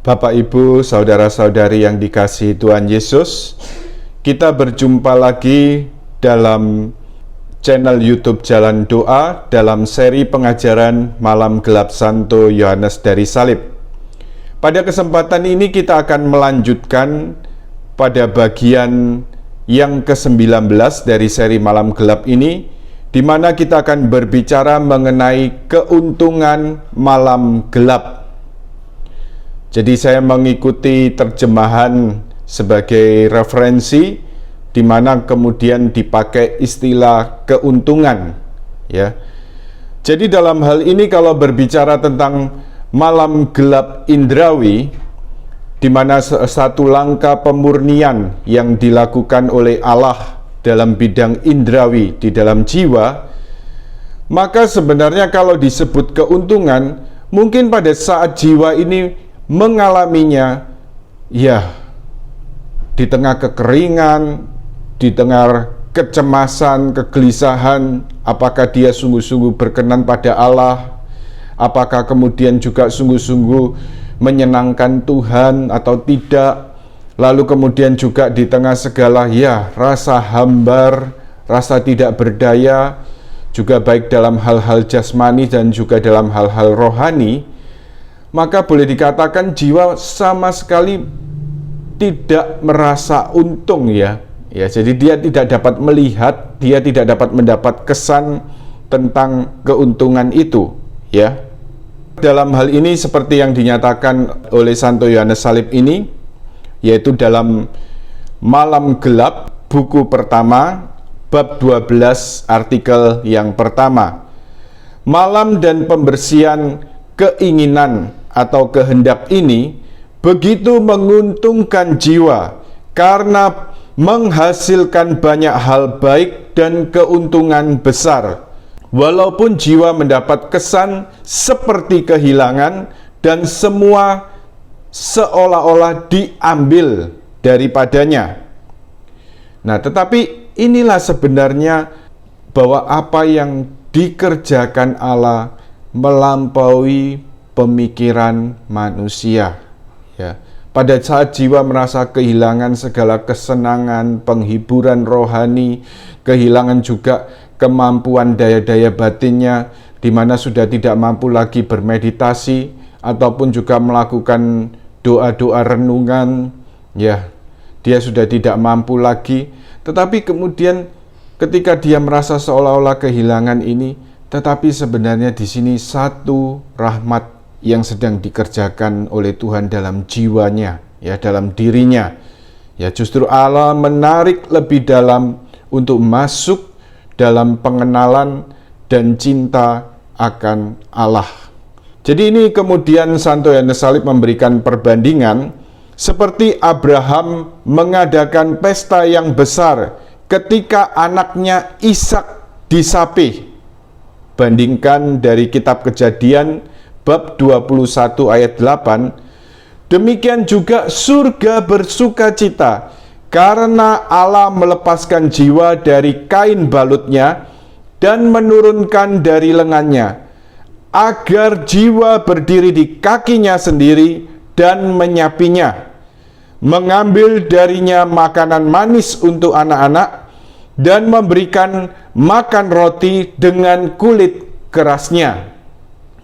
Bapak, Ibu, saudara-saudari yang dikasihi Tuhan Yesus, kita berjumpa lagi dalam channel YouTube Jalan Doa dalam seri pengajaran Malam Gelap Santo Yohanes dari Salib. Pada kesempatan ini kita akan melanjutkan pada bagian yang ke-19 dari seri Malam Gelap ini, di mana kita akan berbicara mengenai keuntungan malam gelap. Jadi saya mengikuti terjemahan sebagai referensi, di mana kemudian dipakai istilah keuntungan, ya. Jadi dalam hal ini kalau berbicara tentang malam gelap indrawi, di mana satu langkah pemurnian yang dilakukan oleh Allah dalam bidang indrawi di dalam jiwa, maka sebenarnya kalau disebut keuntungan, mungkin pada saat jiwa ini mengalaminya, ya, di tengah kekeringan, di tengah kecemasan, kegelisahan, apakah dia sungguh-sungguh berkenan pada Allah, apakah kemudian juga sungguh-sungguh menyenangkan Tuhan atau tidak, lalu kemudian juga di tengah segala, ya, rasa hambar, rasa tidak berdaya, juga baik dalam hal-hal jasmani dan juga dalam hal-hal rohani, maka boleh dikatakan jiwa sama sekali tidak merasa untung, ya. Jadi dia tidak dapat melihat, dia tidak dapat mendapat kesan tentang keuntungan itu, ya. Dalam hal ini seperti yang dinyatakan oleh Santo Yohanes Salib ini, yaitu dalam Malam Gelap buku pertama bab 12 artikel yang pertama. Malam dan pembersihan keinginan atau kehendak ini begitu menguntungkan jiwa karena menghasilkan banyak hal baik dan keuntungan besar, walaupun jiwa mendapat kesan seperti kehilangan dan semua seolah-olah diambil daripadanya. Nah, tetapi inilah sebenarnya bahwa apa yang dikerjakan Allah melampaui pemikiran manusia, ya. Pada saat jiwa merasa kehilangan segala kesenangan, penghiburan rohani, kehilangan juga kemampuan daya-daya batinnya, di mana sudah tidak mampu lagi bermeditasi ataupun juga melakukan doa-doa renungan, ya, dia sudah tidak mampu lagi. Tetapi kemudian ketika dia merasa seolah-olah kehilangan ini, tetapi sebenarnya di sini satu rahmat yang sedang dikerjakan oleh Tuhan dalam jiwanya, ya, dalam dirinya. Ya, justru Allah menarik lebih dalam untuk masuk dalam pengenalan dan cinta akan Allah. Jadi ini kemudian Santo Yohanes Salib memberikan perbandingan seperti Abraham mengadakan pesta yang besar ketika anaknya Ishak disapih. Bandingkan dari kitab Kejadian bab 21 ayat 8, demikian juga surga bersuka cita karena Allah melepaskan jiwa dari kain balutnya dan menurunkan dari lengannya, agar jiwa berdiri di kakinya sendiri dan menyapinya, mengambil darinya makanan manis untuk anak-anak dan memberikan makan roti dengan kulit kerasnya.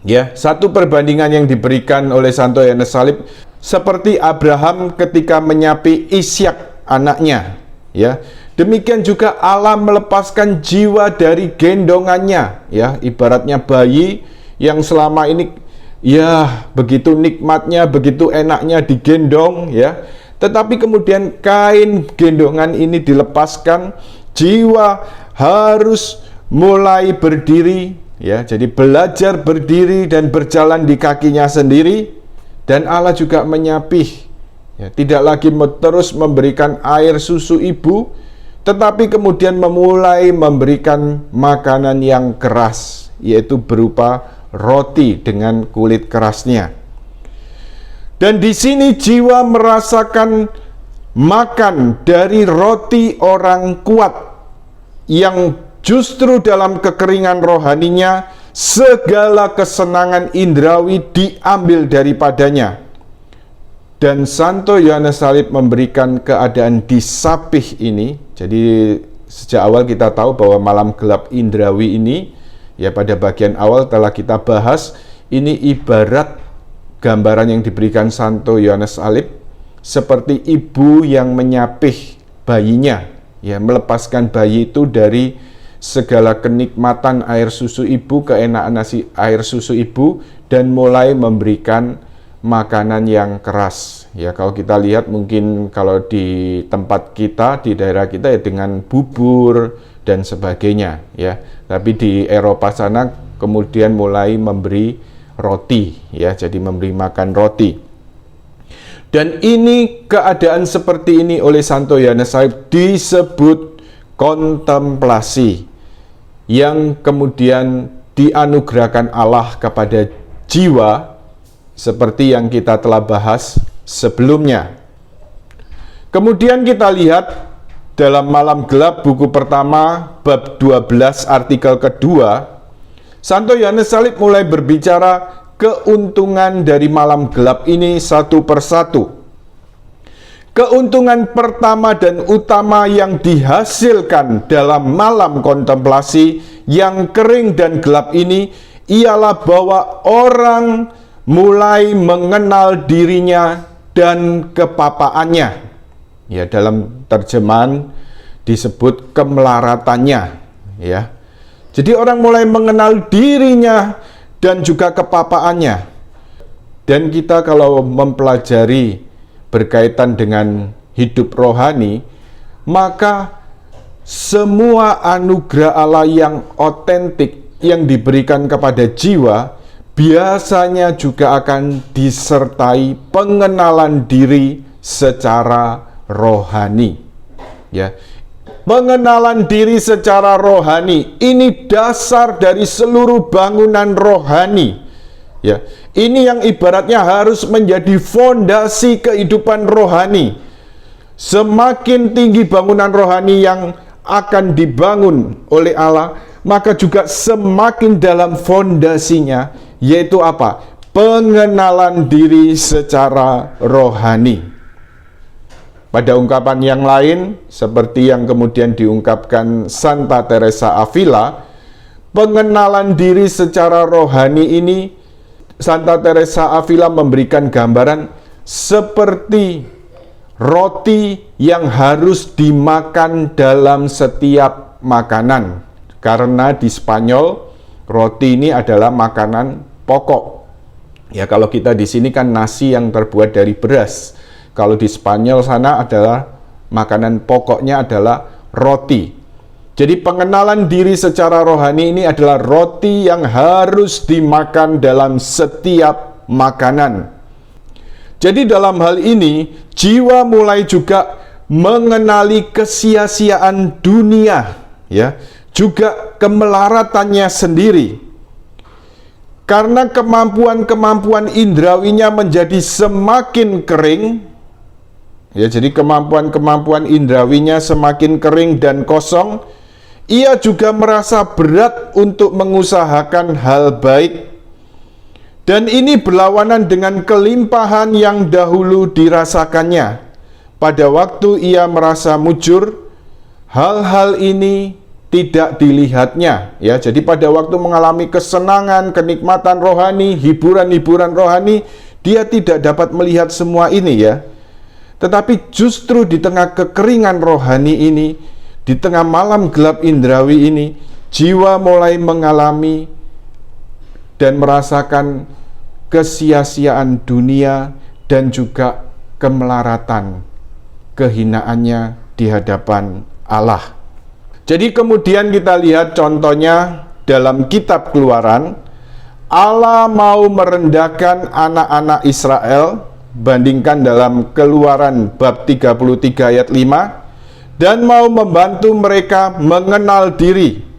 Ya, satu perbandingan yang diberikan oleh Santo Yohanes Salib seperti Abraham ketika menyapi Ishak anaknya, ya. Demikian juga Allah melepaskan jiwa dari gendongannya, ya, ibaratnya bayi yang selama ini, ya, begitu nikmatnya, begitu enaknya digendong, ya. Tetapi kemudian kain gendongan ini dilepaskan, jiwa harus mulai berdiri, ya, jadi belajar berdiri dan berjalan di kakinya sendiri, dan Allah juga menyapih, ya, tidak lagi terus memberikan air susu ibu, tetapi kemudian memulai memberikan makanan yang keras, yaitu berupa roti dengan kulit kerasnya. Dan di sini jiwa merasakan makan dari roti orang kuat yang justru dalam kekeringan rohaninya segala kesenangan indrawi diambil daripadanya. Dan Santo Yohanes Salib memberikan keadaan disapih ini. Jadi sejak awal kita tahu bahwa malam gelap indrawi ini, ya pada bagian awal telah kita bahas, ini ibarat gambaran yang diberikan Santo Yohanes Salib seperti ibu yang menyapih bayinya, ya melepaskan bayi itu dari segala kenikmatan air susu ibu, keenakan air susu ibu, dan mulai memberikan makanan yang keras. Ya, kalau kita lihat mungkin kalau di tempat kita, di daerah kita ya dengan bubur dan sebagainya, ya. Tapi di Eropa sana kemudian mulai memberi roti, ya, jadi memberi makan roti. Dan ini keadaan seperti ini oleh Santo Yohanes Salib disebut kontemplasi, yang kemudian dianugerahkan Allah kepada jiwa seperti yang kita telah bahas sebelumnya. Kemudian kita lihat dalam Malam Gelap buku pertama bab 12 artikel kedua, Santo Yohanes Salib mulai berbicara keuntungan dari malam gelap ini satu persatu. Keuntungan pertama dan utama yang dihasilkan dalam malam kontemplasi yang kering dan gelap ini ialah bahwa orang mulai mengenal dirinya dan kepapaannya. Ya, dalam terjemahan disebut kemelaratannya, ya. Jadi orang mulai mengenal dirinya dan juga kepapaannya. Dan kita kalau mempelajari berkaitan dengan hidup rohani, maka semua anugerah Allah yang otentik yang diberikan kepada jiwa biasanya juga akan disertai pengenalan diri secara rohani. Ya. Pengenalan diri secara rohani ini dasar dari seluruh bangunan rohani. Ya. Ini yang ibaratnya harus menjadi fondasi kehidupan rohani. Semakin tinggi bangunan rohani yang akan dibangun oleh Allah, maka juga semakin dalam fondasinya, yaitu apa? Pengenalan diri secara rohani. Pada ungkapan yang lain, seperti yang kemudian diungkapkan Santa Teresa Avila, pengenalan diri secara rohani ini, Santa Teresa Avila memberikan gambaran seperti roti yang harus dimakan dalam setiap makanan. Karena di Spanyol, roti ini adalah makanan pokok. Ya, kalau kita di sini kan nasi yang terbuat dari beras. Kalau di Spanyol sana adalah makanan pokoknya adalah roti. Jadi pengenalan diri secara rohani ini adalah roti yang harus dimakan dalam setiap makanan. Jadi dalam hal ini, jiwa mulai juga mengenali kesia-siaan dunia, ya, juga kemelaratannya sendiri. Karena kemampuan-kemampuan indrawinya menjadi semakin kering, ya, jadi kemampuan-kemampuan indrawinya semakin kering dan kosong, ia juga merasa berat untuk mengusahakan hal baik. Dan ini berlawanan dengan kelimpahan yang dahulu dirasakannya. Pada waktu ia merasa mujur, hal-hal ini tidak dilihatnya. Ya, jadi pada waktu mengalami kesenangan, kenikmatan rohani, hiburan-hiburan rohani, dia tidak dapat melihat semua ini, ya. Tetapi justru di tengah kekeringan rohani ini, di tengah malam gelap indrawi ini, jiwa mulai mengalami dan merasakan kesia-siaan dunia dan juga kemelaratan kehinaannya di hadapan Allah. Jadi kemudian kita lihat contohnya dalam kitab Keluaran, Allah mau merendahkan anak-anak Israel, bandingkan dalam Keluaran bab 33 ayat 5, dan mau membantu mereka mengenal diri.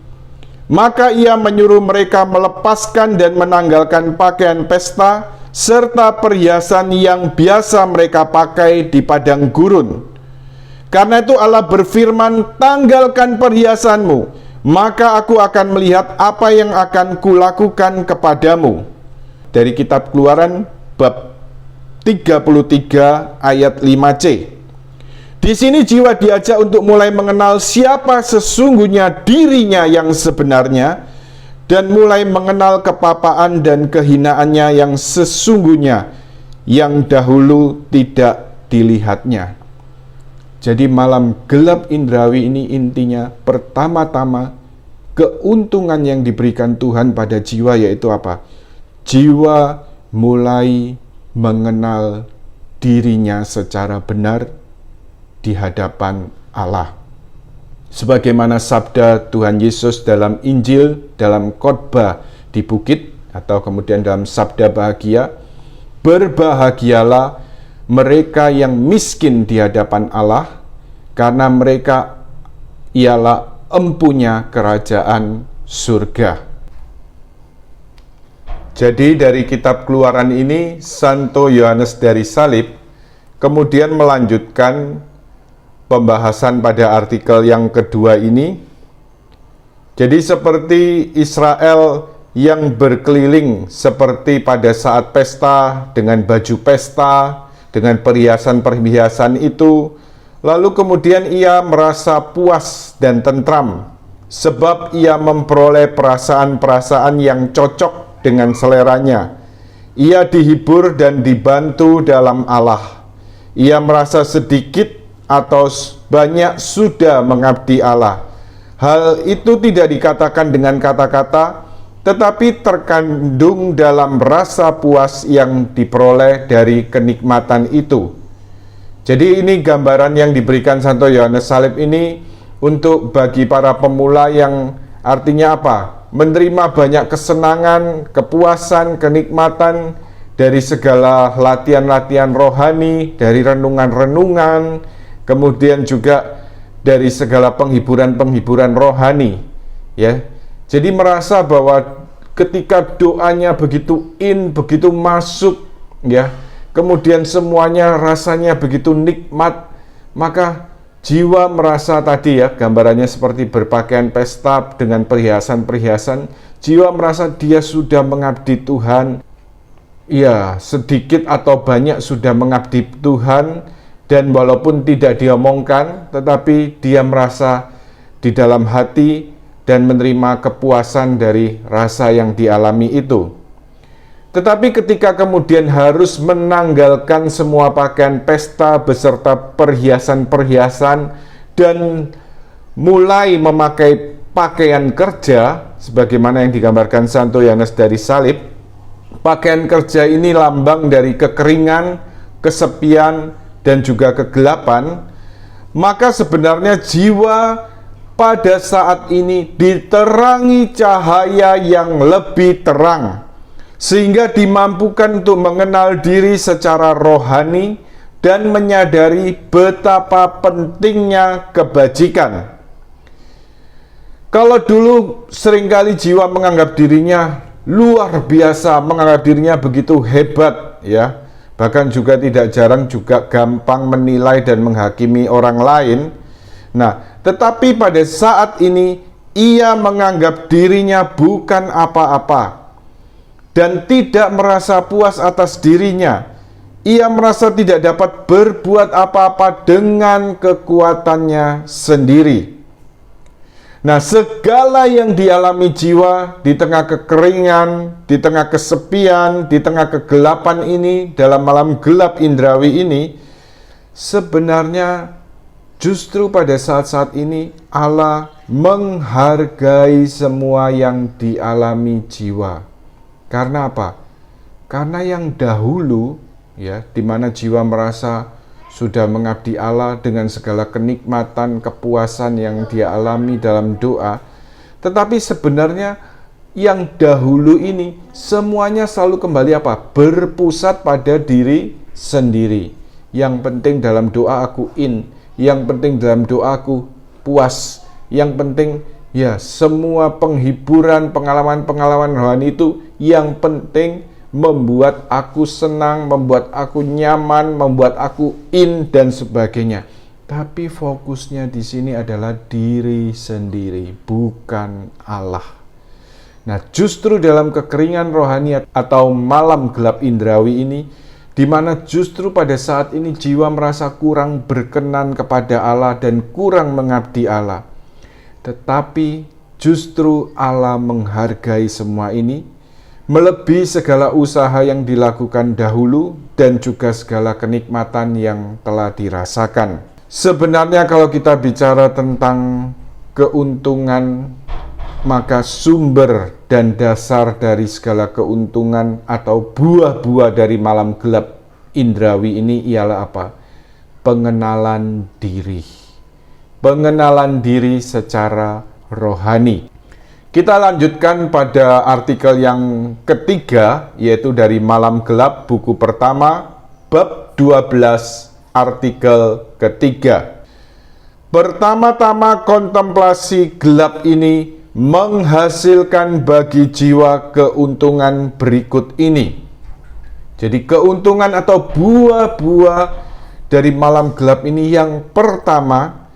Maka ia menyuruh mereka melepaskan dan menanggalkan pakaian pesta serta perhiasan yang biasa mereka pakai di padang gurun. Karena itu Allah berfirman, "Tanggalkan perhiasanmu, maka aku akan melihat apa yang akan kulakukan kepadamu." Dari kitab Keluaran bab 33 ayat 5c. Di sini jiwa diajak untuk mulai mengenal siapa sesungguhnya dirinya yang sebenarnya dan mulai mengenal kepapaan dan kehinaannya yang sesungguhnya yang dahulu tidak dilihatnya. Jadi malam gelap indrawi ini intinya pertama-tama keuntungan yang diberikan Tuhan pada jiwa yaitu apa? Jiwa mulai mengenal dirinya secara benar di hadapan Allah. Sebagaimana sabda Tuhan Yesus dalam Injil, dalam khotbah di bukit, atau kemudian dalam sabda bahagia, berbahagialah mereka yang miskin di hadapan Allah, karena mereka ialah empunya kerajaan surga. Jadi dari kitab Keluaran ini, Santo Yohanes dari Salib kemudian melanjutkan pembahasan pada artikel yang kedua ini. Jadi seperti Israel yang berkeliling seperti pada saat pesta dengan baju pesta, dengan perhiasan-perhiasan itu, lalu kemudian ia merasa puas dan tentram sebab ia memperoleh perasaan-perasaan yang cocok dengan seleranya. Ia dihibur dan dibantu dalam Allah. Ia merasa sedikit atau banyak sudah mengabdi Allah. Hal itu tidak dikatakan dengan kata-kata, tetapi terkandung dalam rasa puas yang diperoleh dari kenikmatan itu. Jadi ini gambaran yang diberikan Santo Yohanes Salib ini untuk bagi para pemula yang artinya apa? Menerima banyak kesenangan, kepuasan, kenikmatan dari segala latihan-latihan rohani, dari renungan-renungan, kemudian juga dari segala penghiburan-penghiburan rohani, ya. Jadi merasa bahwa ketika doanya begitu begitu masuk, ya, kemudian semuanya rasanya begitu nikmat, maka jiwa merasa tadi ya, gambarannya seperti berpakaian pesta dengan perhiasan-perhiasan, jiwa merasa dia sudah mengabdi Tuhan, ya, sedikit atau banyak sudah mengabdi Tuhan. Dan walaupun tidak diomongkan, tetapi dia merasa di dalam hati dan menerima kepuasan dari rasa yang dialami itu. Tetapi ketika kemudian harus menanggalkan semua pakaian pesta beserta perhiasan-perhiasan dan mulai memakai pakaian kerja, sebagaimana yang digambarkan Santo Yohanes dari Salib, pakaian kerja ini lambang dari kekeringan, kesepian, dan juga kegelapan, maka sebenarnya jiwa pada saat ini diterangi cahaya yang lebih terang, sehingga dimampukan untuk mengenal diri secara rohani dan menyadari betapa pentingnya kebajikan. Kalau dulu seringkali jiwa menganggap dirinya luar biasa, menganggap dirinya begitu hebat, ya, bahkan juga tidak jarang juga gampang menilai dan menghakimi orang lain. Nah, tetapi pada saat ini ia menganggap dirinya bukan apa-apa dan tidak merasa puas atas dirinya. Ia merasa tidak dapat berbuat apa-apa dengan kekuatannya sendiri. Nah, segala yang dialami jiwa di tengah kekeringan, di tengah kesepian, di tengah kegelapan ini, dalam malam gelap indrawi ini, sebenarnya justru pada saat-saat ini Allah menghargai semua yang dialami jiwa. Karena apa? Karena yang dahulu, ya, di mana jiwa merasa sudah mengabdi Allah dengan segala kenikmatan, kepuasan yang dia alami dalam doa. Tetapi sebenarnya yang dahulu ini semuanya selalu kembali apa? Berpusat pada diri sendiri. Yang penting dalam doa aku yang penting dalam doa aku puas. Yang penting ya semua penghiburan, pengalaman-pengalaman rohani itu yang penting membuat aku senang, membuat aku nyaman, membuat aku dan sebagainya. Tapi fokusnya di sini adalah diri sendiri, bukan Allah. Nah, justru dalam kekeringan rohani atau malam gelap indrawi ini, di mana justru pada saat ini jiwa merasa kurang berkenan kepada Allah dan kurang mengabdi Allah. Tetapi justru Allah menghargai semua ini, melebihi segala usaha yang dilakukan dahulu dan juga segala kenikmatan yang telah dirasakan. Sebenarnya kalau kita bicara tentang keuntungan, maka sumber dan dasar dari segala keuntungan atau buah-buah dari malam gelap indrawi ini ialah apa? Pengenalan diri. Pengenalan diri secara rohani. Kita lanjutkan pada artikel yang ketiga, yaitu dari Malam Gelap, buku pertama, bab 12, artikel ketiga. Pertama-tama kontemplasi gelap ini menghasilkan bagi jiwa keuntungan berikut ini. Jadi keuntungan atau buah-buah dari malam gelap ini yang pertama,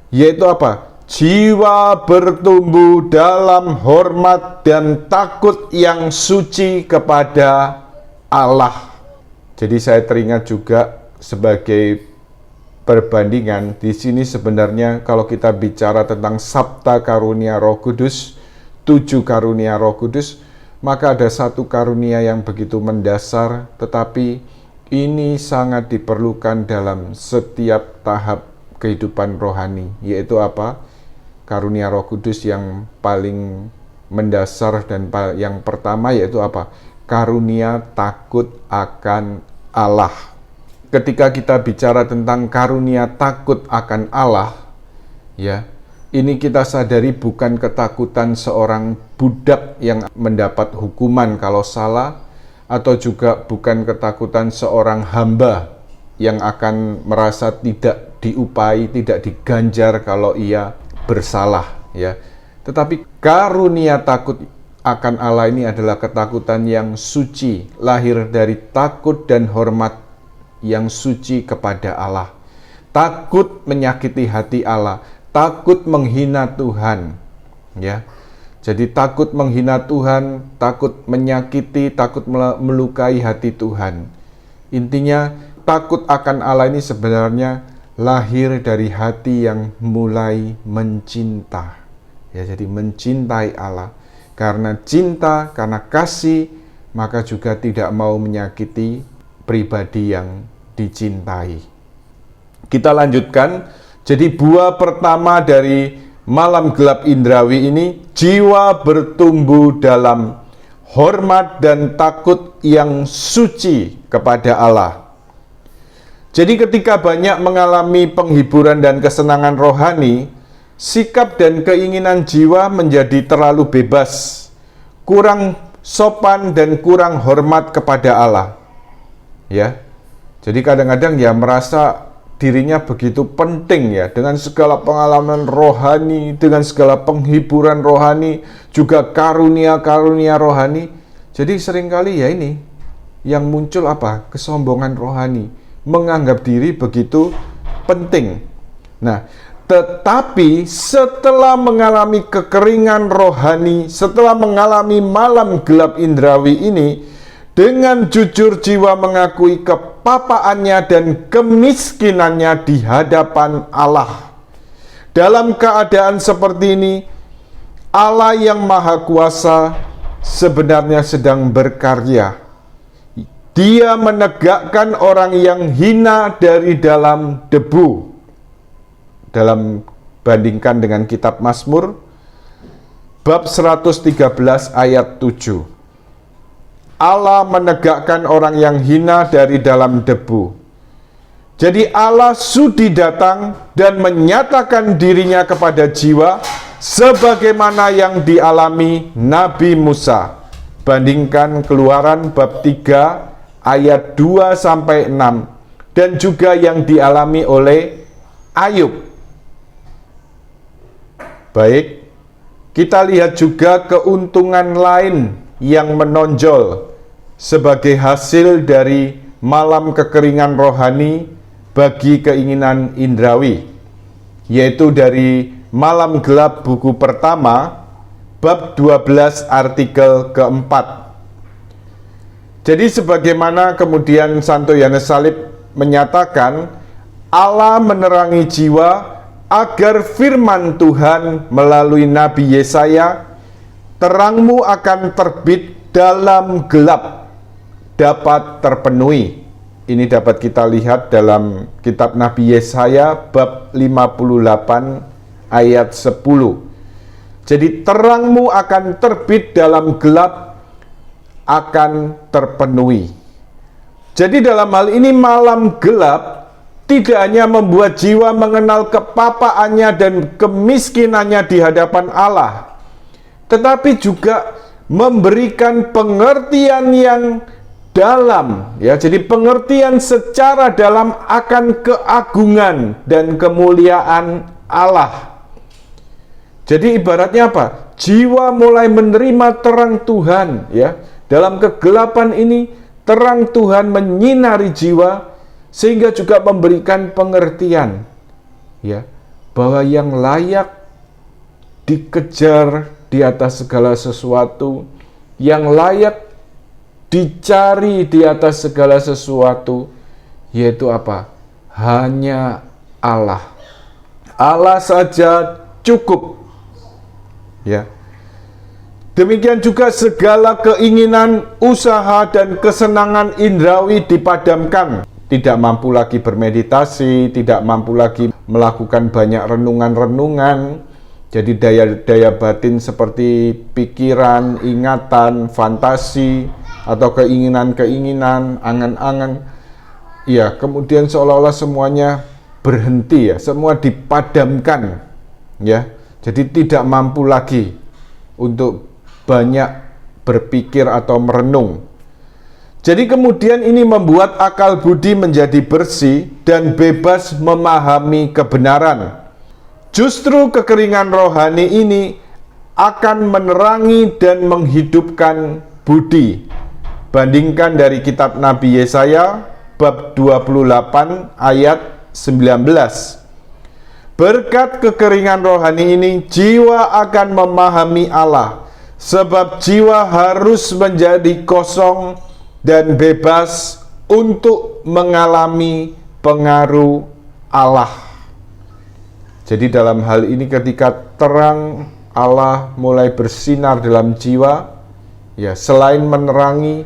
yaitu apa? Jiwa bertumbuh dalam hormat dan takut yang suci kepada Allah. Jadi saya teringat juga sebagai perbandingan, di sini sebenarnya kalau kita bicara tentang sabta karunia Roh Kudus, 7 karunia Roh Kudus, maka ada satu karunia yang begitu mendasar, tetapi ini sangat diperlukan dalam setiap tahap kehidupan rohani, yaitu apa? Karunia Roh Kudus yang paling mendasar dan yang pertama yaitu apa? Karunia takut akan Allah. Ketika kita bicara tentang karunia takut akan Allah, ya, ini kita sadari bukan ketakutan seorang budak yang mendapat hukuman kalau salah, atau juga bukan ketakutan seorang hamba yang akan merasa tidak diupai, tidak diganjar kalau ia bersalah, ya. Tetapi karunia takut akan Allah ini adalah ketakutan yang suci, lahir dari takut dan hormat yang suci kepada Allah. Takut menyakiti hati Allah, takut menghina Tuhan, ya. Jadi takut menghina Tuhan, takut menyakiti, takut melukai hati Tuhan. Intinya takut akan Allah ini sebenarnya lahir dari hati yang mulai mencinta. Ya, jadi mencintai Allah. Karena cinta, karena kasih, maka juga tidak mau menyakiti pribadi yang dicintai. Kita lanjutkan. Jadi buah pertama dari malam gelap indrawi ini, jiwa bertumbuh dalam hormat dan takut yang suci kepada Allah. Jadi ketika banyak mengalami penghiburan dan kesenangan rohani, sikap dan keinginan jiwa menjadi terlalu bebas, kurang sopan dan kurang hormat kepada Allah. Ya. Jadi kadang-kadang ya merasa dirinya begitu penting ya, dengan segala pengalaman rohani, dengan segala penghiburan rohani, juga karunia-karunia rohani. Jadi seringkali ya ini yang muncul apa? Kesombongan rohani, menganggap diri begitu penting. Nah, tetapi setelah mengalami kekeringan rohani, setelah mengalami malam gelap indrawi ini, dengan jujur jiwa mengakui kepapaannya dan kemiskinannya di hadapan Allah. Dalam keadaan seperti ini, Allah yang Maha Kuasa sebenarnya sedang berkarya. Dia menegakkan orang yang hina dari dalam debu. Dalam bandingkan dengan kitab Mazmur, bab 113 ayat 7. Allah menegakkan orang yang hina dari dalam debu. Jadi Allah sudi datang dan menyatakan dirinya kepada jiwa sebagaimana yang dialami Nabi Musa. Bandingkan Keluaran bab 3 ayat 2-6 dan juga yang dialami oleh Ayub. Baik, kita lihat juga keuntungan lain yang menonjol sebagai hasil dari malam kekeringan rohani bagi keinginan indrawi, yaitu dari malam gelap buku pertama bab 12 artikel keempat. Jadi sebagaimana kemudian Santo Yohanes Salib menyatakan, Allah menerangi jiwa agar firman Tuhan melalui Nabi Yesaya, terangmu akan terbit dalam gelap, dapat terpenuhi. Ini dapat kita lihat dalam kitab Nabi Yesaya bab 58 ayat 10. Jadi terangmu akan terbit dalam gelap, akan terpenuhi. Jadi dalam hal ini malam gelap tidak hanya membuat jiwa mengenal kepapaannya dan kemiskinannya di hadapan Allah, tetapi juga memberikan pengertian yang dalam, ya. Jadi pengertian secara dalam akan keagungan dan kemuliaan Allah. Jadi ibaratnya apa? Jiwa mulai menerima terang Tuhan, ya. Dalam kegelapan ini terang Tuhan menyinari jiwa sehingga juga memberikan pengertian, ya, bahwa yang layak dikejar di atas segala sesuatu, yang layak dicari di atas segala sesuatu, yaitu apa? Hanya Allah. Allah saja cukup, ya. Demikian juga segala keinginan, usaha, dan kesenangan indrawi dipadamkan. Tidak mampu lagi bermeditasi, tidak mampu lagi melakukan banyak renungan-renungan. Jadi daya-daya batin seperti pikiran, ingatan, fantasi, atau keinginan-keinginan, angan-angan, ya, kemudian seolah-olah semuanya berhenti, ya, semua dipadamkan, ya. Jadi tidak mampu lagi untuk banyak berpikir atau merenung. Jadi kemudian ini membuat akal budi menjadi bersih dan bebas memahami kebenaran. Justru kekeringan rohani ini akan menerangi dan menghidupkan budi. Bandingkan dari kitab Nabi Yesaya bab 28 ayat 19. Berkat kekeringan rohani ini, jiwa akan memahami Allah, sebab jiwa harus menjadi kosong dan bebas untuk mengalami pengaruh Allah. Jadi dalam hal ini ketika terang Allah mulai bersinar dalam jiwa, ya, selain menerangi,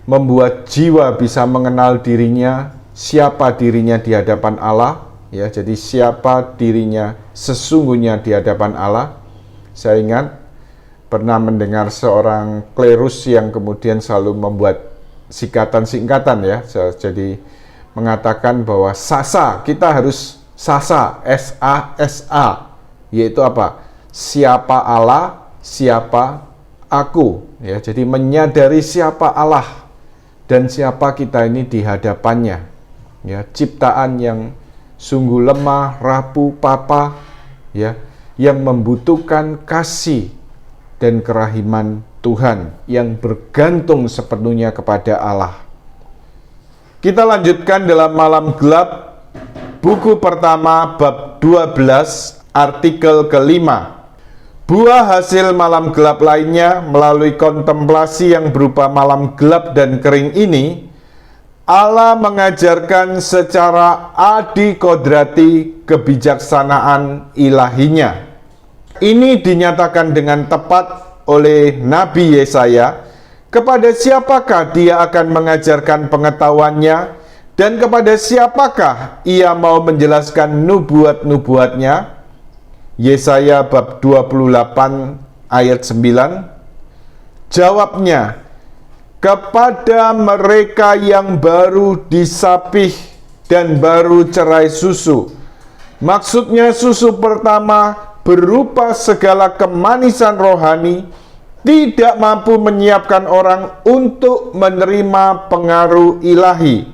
membuat jiwa bisa mengenal dirinya, siapa dirinya di hadapan Allah, ya, jadi siapa dirinya sesungguhnya di hadapan Allah. Saya ingat pernah mendengar seorang klerus yang kemudian selalu membuat singkatan-singkatan, ya. Jadi mengatakan bahwa sasa, kita harus sasa, S-A-S-A, yaitu apa? Siapa Allah, siapa aku, ya. Jadi menyadari siapa Allah dan siapa kita ini di hadapannya, ya. Ciptaan yang sungguh lemah, rapuh, papa, ya, yang membutuhkan kasih dan kerahiman Tuhan, yang bergantung sepenuhnya kepada Allah. Kita lanjutkan dalam malam gelap, buku pertama bab 12 artikel kelima. Buah hasil malam gelap lainnya melalui kontemplasi yang berupa malam gelap dan kering ini, Allah mengajarkan secara adikodrati kebijaksanaan ilahinya. Ini dinyatakan dengan tepat oleh Nabi Yesaya, kepada siapakah dia akan mengajarkan pengetahuannya, dan kepada siapakah ia mau menjelaskan nubuat-nubuatnya. Yesaya bab 28 ayat 9. Jawabnya, kepada mereka yang baru disapih dan baru cerai susu. Maksudnya susu pertama berupa segala kemanisan rohani tidak mampu menyiapkan orang untuk menerima pengaruh ilahi.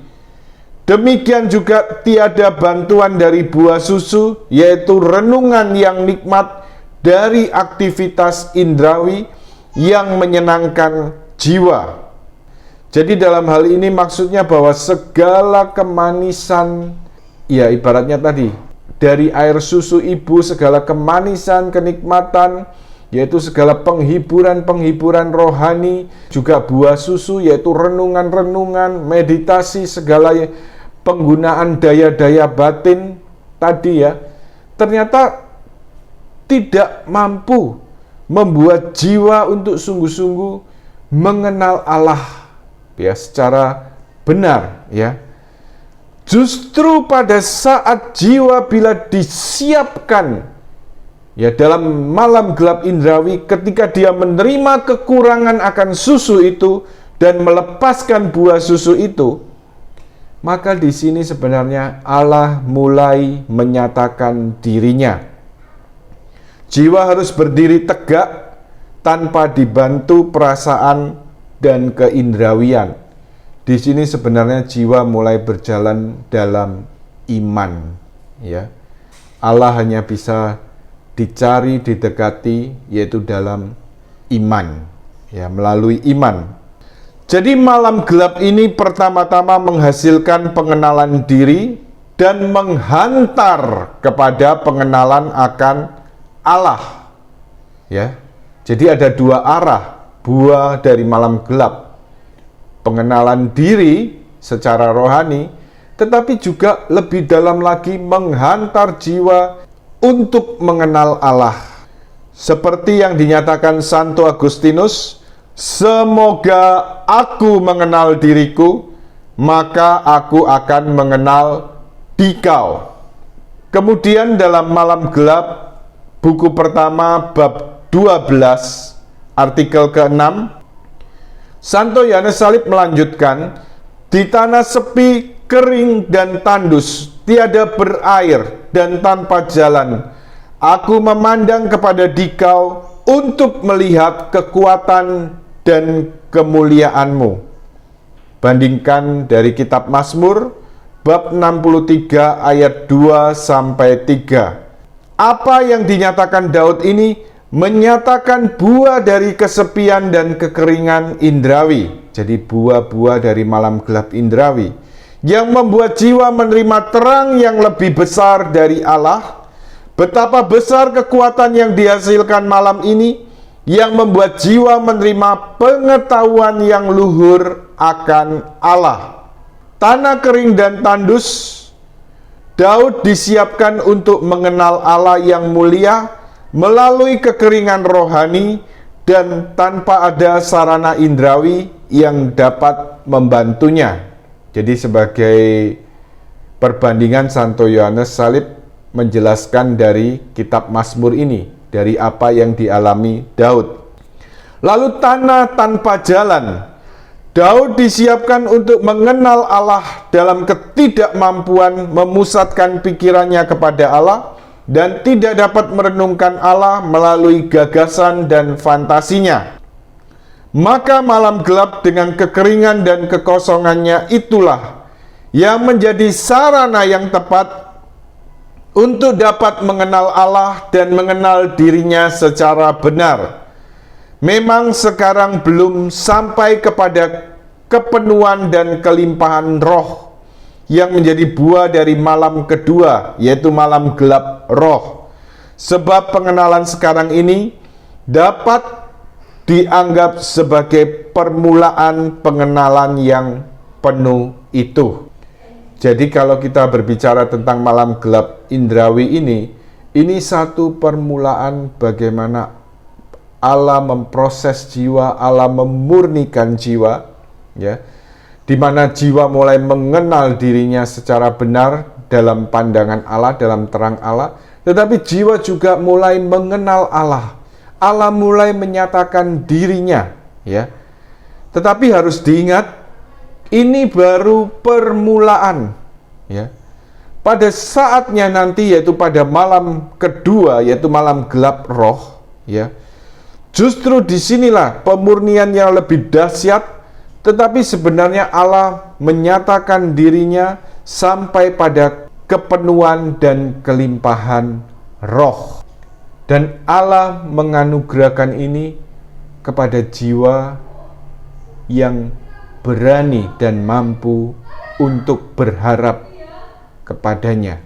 Demikian juga tiada bantuan dari buah susu, yaitu renungan yang nikmat dari aktivitas indrawi yang menyenangkan jiwa. Jadi dalam hal ini maksudnya bahwa segala kemanisan, ya ibaratnya tadi, dari air susu ibu, segala kemanisan, kenikmatan yaitu segala penghiburan-penghiburan rohani, juga buah susu, yaitu renungan-renungan, meditasi, segala penggunaan daya-daya batin tadi ya, ternyata tidak mampu membuat jiwa untuk sungguh-sungguh mengenal Allah ya secara benar ya. Justru pada saat jiwa bila disiapkan ya dalam malam gelap indrawi, ketika dia menerima kekurangan akan susu itu dan melepaskan buah susu itu, maka di sini sebenarnya Allah mulai menyatakan dirinya. Jiwa harus berdiri tegak tanpa dibantu perasaan dan keindrawian. Di sini sebenarnya jiwa mulai berjalan dalam iman, ya. Allah hanya bisa dicari, didekati, yaitu dalam iman, ya, melalui iman. Jadi malam gelap ini pertama-tama menghasilkan pengenalan diri dan menghantar kepada pengenalan akan Allah, ya. Jadi ada dua arah buah dari malam gelap. Pengenalan diri secara rohani, tetapi juga lebih dalam lagi menghantar jiwa untuk mengenal Allah. Seperti yang dinyatakan Santo Agustinus, semoga aku mengenal diriku, maka aku akan mengenal dikau. Kemudian dalam malam gelap, buku pertama bab 12, artikel ke-6, Santo Yohanes Salib melanjutkan, di tanah sepi, kering dan tandus, tiada berair dan tanpa jalan, aku memandang kepada dikau untuk melihat kekuatan dan kemuliaanmu. Bandingkan dari kitab Mazmur bab 63 ayat 2-3. Apa yang dinyatakan Daud ini menyatakan buah dari kesepian dan kekeringan indrawi. Jadi buah-buah dari malam gelap indrawi yang membuat jiwa menerima terang yang lebih besar dari Allah. Betapa besar kekuatan yang dihasilkan malam ini yang membuat jiwa menerima pengetahuan yang luhur akan Allah. Tanah kering dan tandus, Daud disiapkan untuk mengenal Allah yang mulia melalui kekeringan rohani dan tanpa ada sarana indrawi yang dapat membantunya. Jadi sebagai perbandingan, Santo Yohanes Salib menjelaskan dari kitab Mazmur ini, dari apa yang dialami Daud. Lalu tanah tanpa jalan, Daud disiapkan untuk mengenal Allah dalam ketidakmampuan memusatkan pikirannya kepada Allah dan tidak dapat merenungkan Allah melalui gagasan dan fantasinya. Maka malam gelap dengan kekeringan dan kekosongannya itulah yang menjadi sarana yang tepat untuk dapat mengenal Allah dan mengenal dirinya secara benar. Memang sekarang belum sampai kepada kepenuhan dan kelimpahan roh yang menjadi buah dari malam kedua, yaitu malam gelap roh. Sebab pengenalan sekarang ini dapat dianggap sebagai permulaan pengenalan yang penuh itu. Jadi kalau kita berbicara tentang malam gelap indrawi ini satu permulaan bagaimana Allah memproses jiwa, Allah memurnikan jiwa, ya, di mana jiwa mulai mengenal dirinya secara benar dalam pandangan Allah, dalam terang Allah, tetapi jiwa juga mulai mengenal Allah. Allah mulai menyatakan dirinya, ya. Tetapi harus diingat, ini baru permulaan, ya. Pada saatnya nanti, yaitu pada malam kedua, yaitu malam gelap roh, ya. Justru disinilah pemurnian yang lebih dahsyat, tetapi sebenarnya Allah menyatakan dirinya sampai pada kepenuhan dan kelimpahan roh. Dan Allah menganugerahkan ini kepada jiwa yang berani dan mampu untuk berharap kepadanya.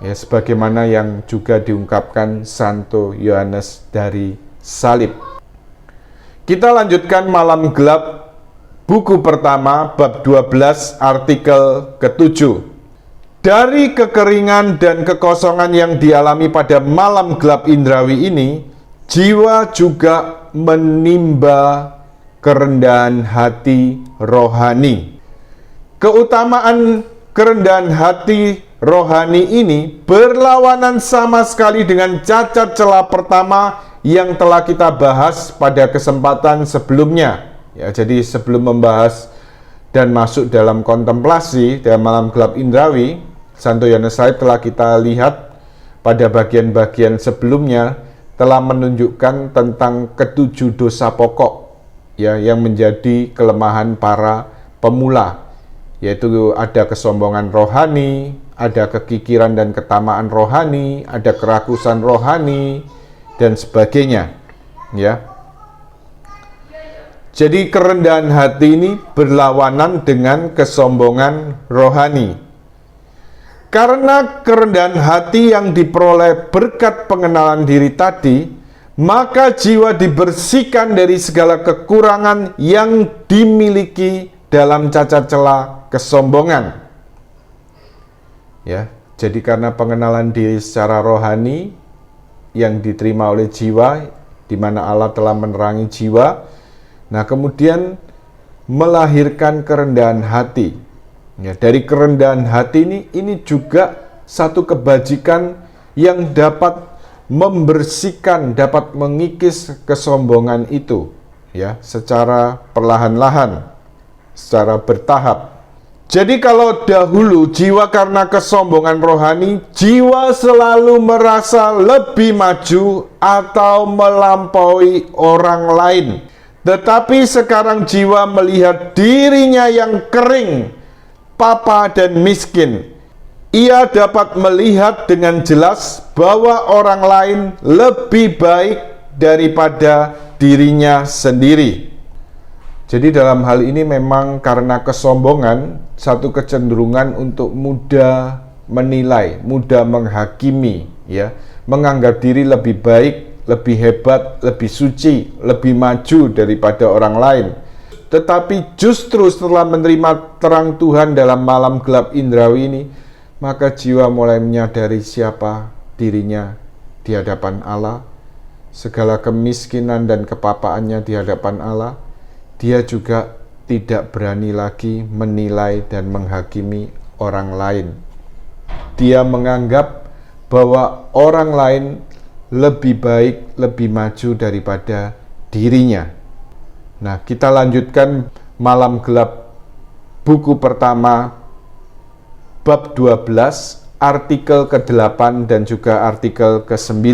Ya, sebagaimana yang juga diungkapkan Santo Yohanes dari Salib. Kita lanjutkan malam gelap buku pertama bab 12 artikel ke-7. Dari kekeringan dan kekosongan yang dialami pada malam gelap indrawi ini, jiwa juga menimba kerendahan hati rohani. Keutamaan kerendahan hati rohani ini berlawanan sama sekali dengan cacat celah pertama yang telah kita bahas pada kesempatan sebelumnya. Ya, jadi sebelum membahas dan masuk dalam kontemplasi dalam malam gelap indrawi, Santo Yohanes Salib telah kita lihat pada bagian-bagian sebelumnya telah menunjukkan tentang ketujuh dosa pokok ya yang menjadi kelemahan para pemula, yaitu ada kesombongan rohani, ada kekikiran dan ketamaan rohani, ada kerakusan rohani dan sebagainya. Ya. Jadi kerendahan hati ini berlawanan dengan kesombongan rohani. Karena kerendahan hati yang diperoleh berkat pengenalan diri tadi, maka jiwa dibersihkan dari segala kekurangan yang dimiliki dalam cacat celah kesombongan. Ya, jadi karena pengenalan diri secara rohani yang diterima oleh jiwa, di mana Allah telah menerangi jiwa, nah kemudian melahirkan kerendahan hati. Ya, dari kerendahan hati ini juga satu kebajikan yang dapat membersihkan, dapat mengikis kesombongan itu, ya, secara perlahan-lahan, secara bertahap. Jadi kalau dahulu jiwa karena kesombongan rohani, jiwa selalu merasa lebih maju atau melampaui orang lain. Tetapi sekarang jiwa melihat dirinya yang kering, papa dan miskin. Ia dapat melihat dengan jelas bahwa orang lain lebih baik daripada dirinya sendiri. Jadi dalam hal ini memang karena kesombongan, satu kecenderungan untuk mudah menilai, mudah menghakimi, ya, menganggap diri lebih baik, lebih hebat, lebih suci, lebih maju daripada orang lain. Tetapi justru setelah menerima terang Tuhan dalam malam gelap indrawi ini, maka jiwa mulai menyadari siapa dirinya di hadapan Allah, segala kemiskinan dan kepapaannya di hadapan Allah. Dia juga tidak berani lagi menilai dan menghakimi orang lain. Dia menganggap bahwa orang lain lebih baik, lebih maju daripada dirinya. Nah, kita lanjutkan malam gelap buku pertama bab 12 artikel ke-8 dan juga artikel ke-9.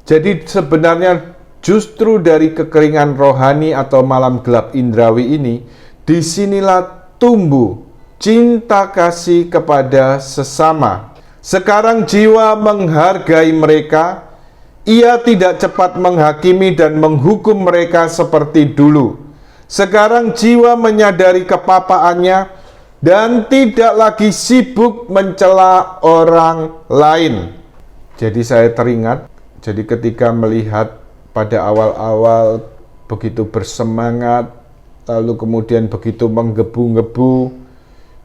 Jadi sebenarnya justru dari kekeringan rohani atau malam gelap indrawi ini, disinilah tumbuh cinta kasih kepada sesama. Sekarang jiwa menghargai mereka. Ia tidak cepat menghakimi dan menghukum mereka seperti dulu. Sekarang jiwa menyadari kepapaannya dan tidak lagi sibuk mencela orang lain. Jadi saya teringat, jadi ketika melihat pada awal-awal begitu bersemangat, lalu kemudian begitu menggebu-gebu,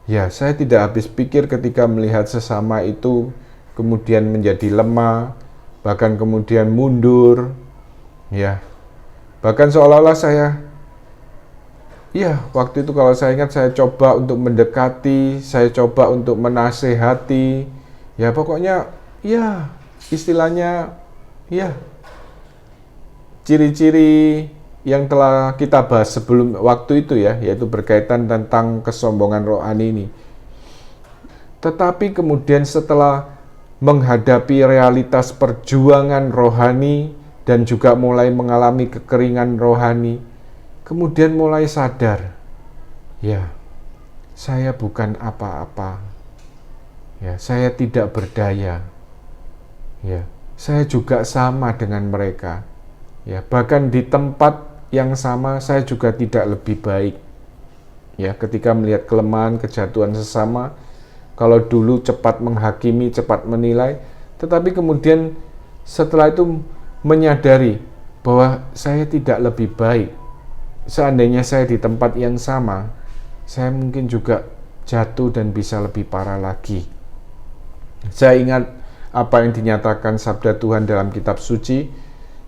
ya saya tidak habis pikir ketika melihat sesama itu kemudian menjadi lemah, bahkan kemudian mundur, ya, bahkan seolah-olah saya, ya waktu itu kalau saya ingat saya coba untuk mendekati, saya coba untuk menasehati, ya pokoknya, ya istilahnya, ya ciri-ciri yang telah kita bahas sebelum waktu itu ya, yaitu berkaitan tentang kesombongan rohani ini. Tetapi kemudian setelah menghadapi realitas perjuangan rohani dan juga mulai mengalami kekeringan rohani, kemudian mulai sadar, ya, saya bukan apa-apa, ya, saya tidak berdaya, ya, saya juga sama dengan mereka, ya, bahkan di tempat yang sama saya juga tidak lebih baik, ya, ketika melihat kelemahan, kejatuhan sesama, Kalau dulu cepat menghakimi, cepat menilai, tetapi kemudian setelah itu menyadari bahwa saya tidak lebih baik. Seandainya saya di tempat yang sama, saya mungkin juga jatuh dan bisa lebih parah lagi. Saya ingat apa yang dinyatakan sabda Tuhan dalam kitab suci,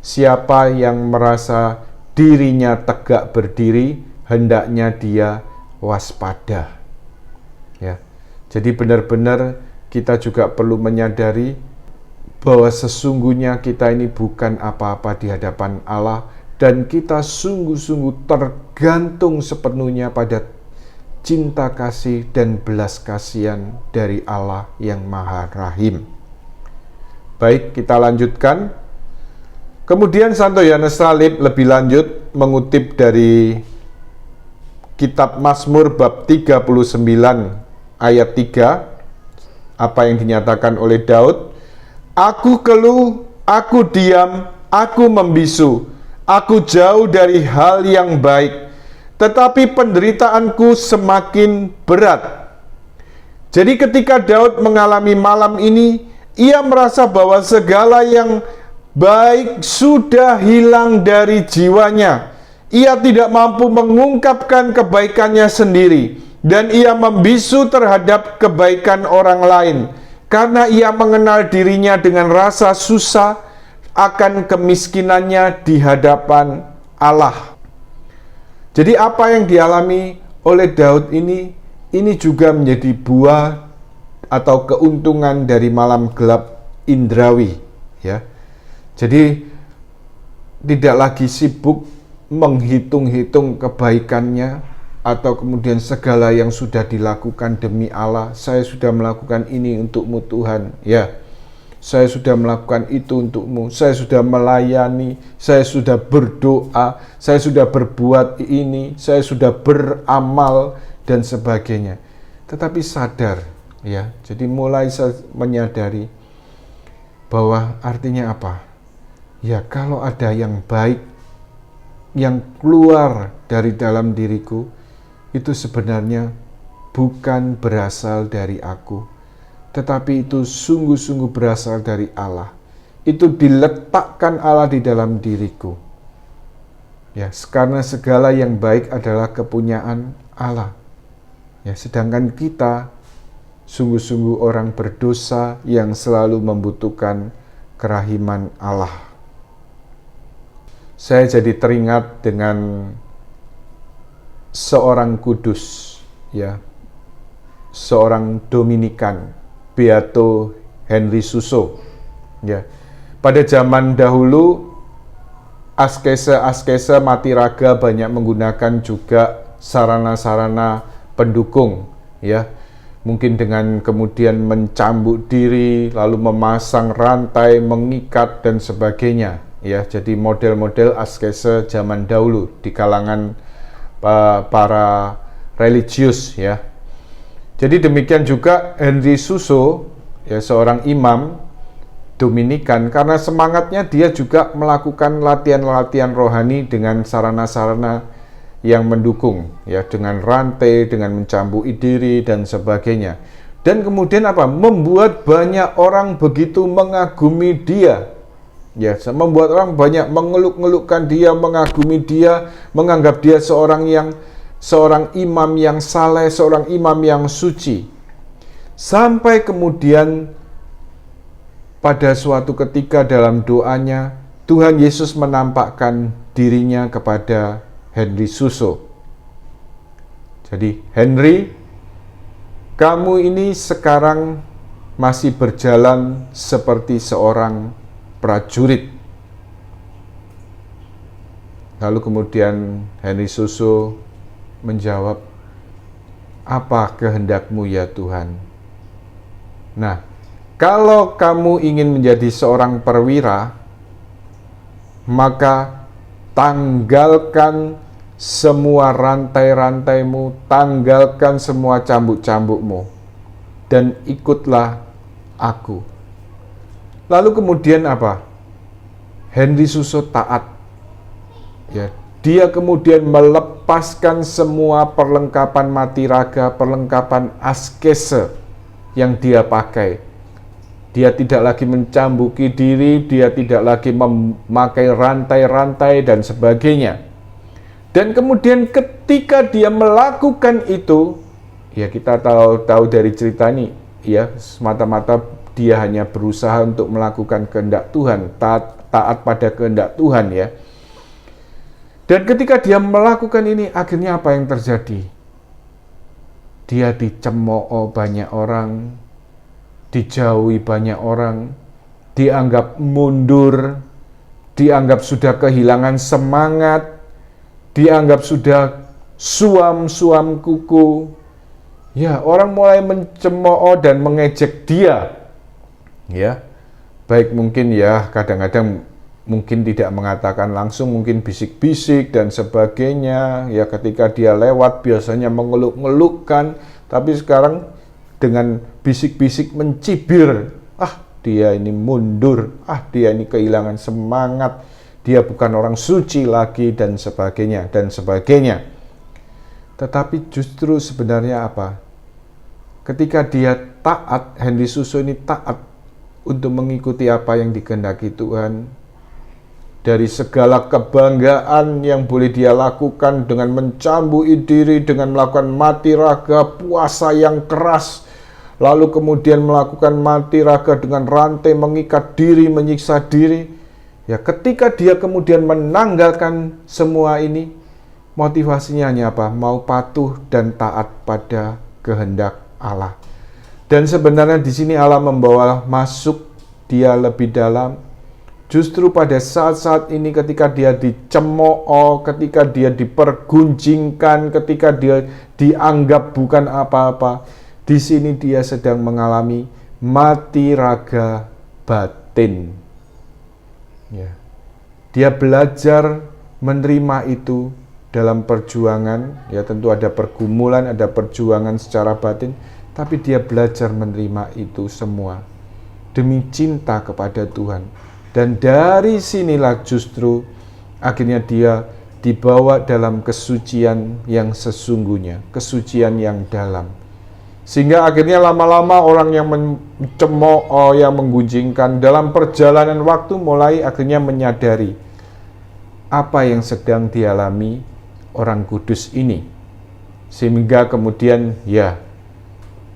siapa yang merasa dirinya tegak berdiri, hendaknya dia waspada. Ya. Jadi benar-benar kita juga perlu menyadari bahwa sesungguhnya kita ini bukan apa-apa di hadapan Allah, dan kita sungguh-sungguh tergantung sepenuhnya pada cinta kasih dan belas kasihan dari Allah yang Maha Rahim. Baik, kita lanjutkan. Kemudian Santo Yohanes Salib lebih lanjut mengutip dari kitab Mazmur bab 39 ayat 3, apa yang dinyatakan oleh Daud. Aku keluh, aku diam, aku membisu, aku jauh dari hal yang baik, tetapi penderitaanku semakin berat. Jadi ketika Daud mengalami malam ini, ia merasa bahwa segala yang baik sudah hilang dari jiwanya. Ia tidak mampu mengungkapkan kebaikannya sendiri, dan ia membisu terhadap kebaikan orang lain, karena ia mengenal dirinya dengan rasa susah akan kemiskinannya di hadapan Allah. Jadi apa yang dialami oleh Daud ini juga menjadi buah atau keuntungan dari malam gelap indrawi, ya. Jadi tidak lagi sibuk menghitung-hitung kebaikannya atau kemudian segala yang sudah dilakukan demi Allah. Saya sudah melakukan ini untukmu Tuhan, ya. Saya sudah melakukan itu untukmu, saya sudah melayani, saya sudah berdoa, saya sudah berbuat ini, saya sudah beramal dan sebagainya. Tetapi sadar, ya, jadi mulai menyadari bahwa artinya apa? Ya, kalau ada yang baik yang keluar dari dalam diriku, itu sebenarnya bukan berasal dari aku, tetapi itu sungguh-sungguh berasal dari Allah. Itu diletakkan Allah di dalam diriku. Ya, karena segala yang baik adalah kepunyaan Allah. Ya, sedangkan kita sungguh-sungguh orang berdosa yang selalu membutuhkan kerahiman Allah. Saya jadi teringat dengan seorang kudus, ya, seorang Dominikan, Beato Henry Suso, ya. Pada zaman dahulu askese mati raga banyak menggunakan juga sarana-sarana pendukung, ya. Mungkin dengan kemudian mencambuk diri, lalu memasang rantai, mengikat dan sebagainya, ya. Jadi model-model askese zaman dahulu di kalangan para religius, ya. Jadi demikian juga Henry Suso, ya, seorang imam Dominikan, karena semangatnya dia juga melakukan latihan-latihan rohani dengan sarana-sarana yang mendukung, ya, dengan rantai, dengan mencambuki diri dan sebagainya. Dan kemudian apa? Membuat banyak orang begitu mengagumi dia. Ya, membuat orang banyak mengeluk-ngelukkan dia, mengagumi dia, menganggap dia seorang imam yang saleh, seorang imam yang suci. Sampai kemudian pada suatu ketika dalam doanya, Tuhan Yesus menampakkan dirinya kepada Henry Suso. Jadi, Henry, kamu ini sekarang masih berjalan seperti seorang prajurit. Lalu kemudian Henry Suso menjawab, apa kehendakmu ya Tuhan? Nah, kalau kamu ingin menjadi seorang perwira, maka tanggalkan semua rantai-rantaimu, tanggalkan semua cambuk-cambukmu, dan ikutlah aku. Lalu kemudian apa? Henry Suso taat. Ya, dia kemudian melepaskan semua perlengkapan mati raga, perlengkapan askese, yang dia pakai. Dia tidak lagi mencambuki diri, dia tidak lagi memakai rantai-rantai dan sebagainya. Dan kemudian ketika dia melakukan itu, ya kita tahu dari cerita ini, ya semata-mata dia hanya berusaha untuk melakukan kehendak Tuhan, taat pada kehendak Tuhan ya. Dan ketika dia melakukan ini, akhirnya apa yang terjadi? Dia dicemooh banyak orang, dijauhi banyak orang, dianggap mundur, dianggap sudah kehilangan semangat, dianggap sudah suam kuku. Ya, orang mulai mencemooh dan mengejek dia. Ya, baik mungkin ya kadang-kadang mungkin tidak mengatakan langsung, mungkin bisik-bisik dan sebagainya. Ya, ketika dia lewat biasanya mengeluk-ngelukkan, tapi sekarang dengan bisik-bisik mencibir, dia ini mundur, dia ini kehilangan semangat, dia bukan orang suci lagi dan sebagainya dan sebagainya. Tetapi justru sebenarnya apa? Ketika dia taat, Henry Suso ini taat untuk mengikuti apa yang dikehendaki Tuhan, dari segala kebanggaan yang boleh dia lakukan dengan mencambui diri, dengan melakukan mati raga, puasa yang keras, lalu kemudian melakukan mati raga dengan rantai, mengikat diri, menyiksa diri. Ya, ketika dia kemudian menanggalkan semua ini, motivasinya hanya apa? Mau patuh dan taat pada kehendak Allah. Dan sebenarnya di sini Allah membawa masuk dia lebih dalam. Justru pada saat-saat ini ketika dia dicemooh, ketika dia dipergunjingkan, ketika dia dianggap bukan apa-apa, di sini dia sedang mengalami mati raga batin. Ya. Dia belajar menerima itu dalam perjuangan, ya tentu ada pergumulan, ada perjuangan secara batin, tapi dia belajar menerima itu semua demi cinta kepada Tuhan. Dan dari sinilah justru akhirnya dia dibawa dalam kesucian yang sesungguhnya, kesucian yang dalam. Sehingga akhirnya lama-lama orang yang mencemooh, yang menggunjingkan dalam perjalanan waktu mulai akhirnya menyadari apa yang sedang dialami orang kudus ini. Sehingga kemudian ya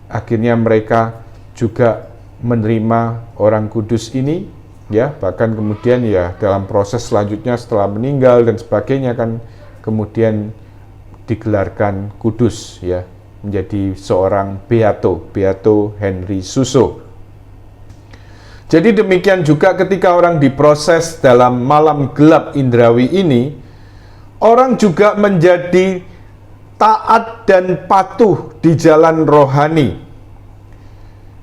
akhirnya mereka juga menerima orang kudus ini. Ya, bahkan kemudian ya dalam proses selanjutnya setelah meninggal dan sebagainya kan kemudian digelarkan kudus ya, menjadi seorang Beato Henry Suso. Jadi demikian juga ketika orang diproses dalam malam gelap indrawi ini, orang juga menjadi taat dan patuh di jalan rohani.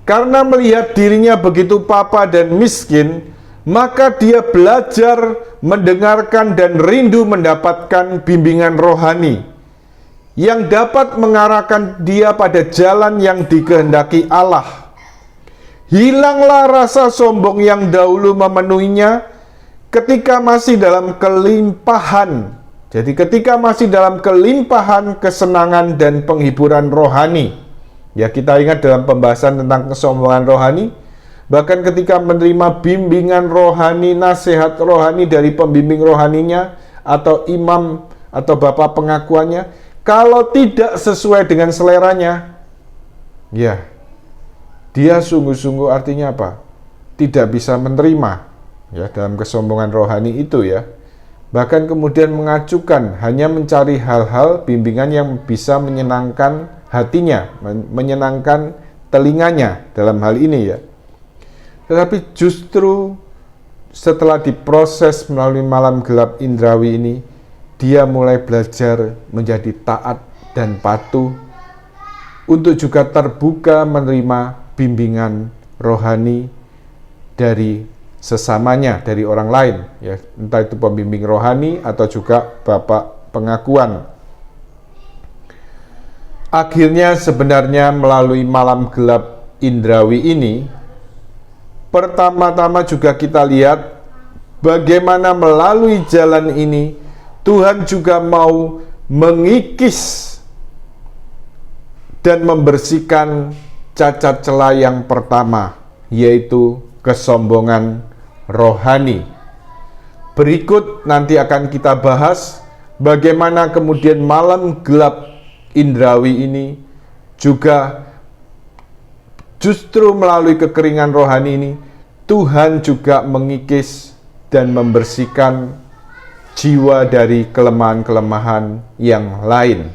Karena melihat dirinya begitu papa dan miskin, maka dia belajar mendengarkan dan rindu mendapatkan bimbingan rohani yang dapat mengarahkan dia pada jalan yang dikehendaki Allah. Hilanglah rasa sombong yang dahulu memenuhinya ketika masih dalam kelimpahan. Jadi ketika masih dalam kelimpahan kesenangan dan penghiburan rohani. Ya, kita ingat dalam pembahasan tentang kesombongan rohani, bahkan ketika menerima bimbingan rohani, nasihat rohani dari pembimbing rohaninya atau imam atau bapak pengakuannya, kalau tidak sesuai dengan seleranya, ya dia sungguh-sungguh artinya apa? Tidak bisa menerima ya dalam kesombongan rohani itu ya. Bahkan kemudian mengacukan, hanya mencari hal-hal bimbingan yang bisa menyenangkan hatinya, menyenangkan telinganya dalam hal ini ya. Tetapi justru setelah diproses melalui malam gelap indrawi ini, dia mulai belajar menjadi taat dan patuh untuk juga terbuka menerima bimbingan rohani dari sesamanya, dari orang lain ya, entah itu pembimbing rohani atau juga bapak pengakuan. Akhirnya sebenarnya melalui malam gelap indrawi ini, pertama-tama juga kita lihat bagaimana melalui jalan ini Tuhan juga mau mengikis dan membersihkan cacat celah yang pertama, yaitu kesombongan rohani. Berikut nanti akan kita bahas bagaimana kemudian malam gelap indrawi ini juga justru melalui kekeringan rohani ini Tuhan juga mengikis dan membersihkan jiwa dari kelemahan-kelemahan yang lain.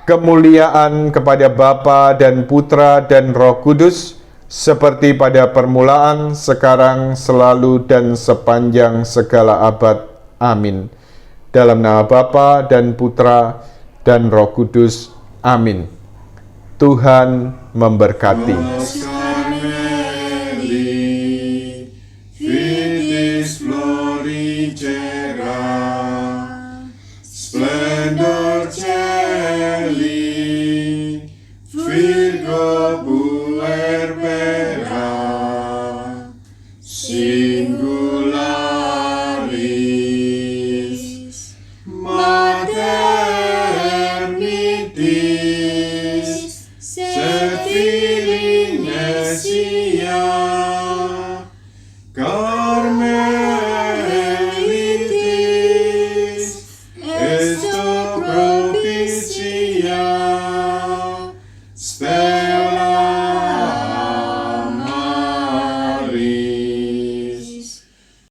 Kemuliaan kepada Bapa dan Putra dan Roh Kudus, seperti pada permulaan, sekarang, selalu, dan sepanjang segala abad. Amin. Dalam nama Bapa dan Putra dan Roh Kudus. Amin. Tuhan memberkati. Splendor Celi, Virgo Puerbera, Singularis, Mater Mitis, Sefilin Nesia, Carmelitis, Esto propicia,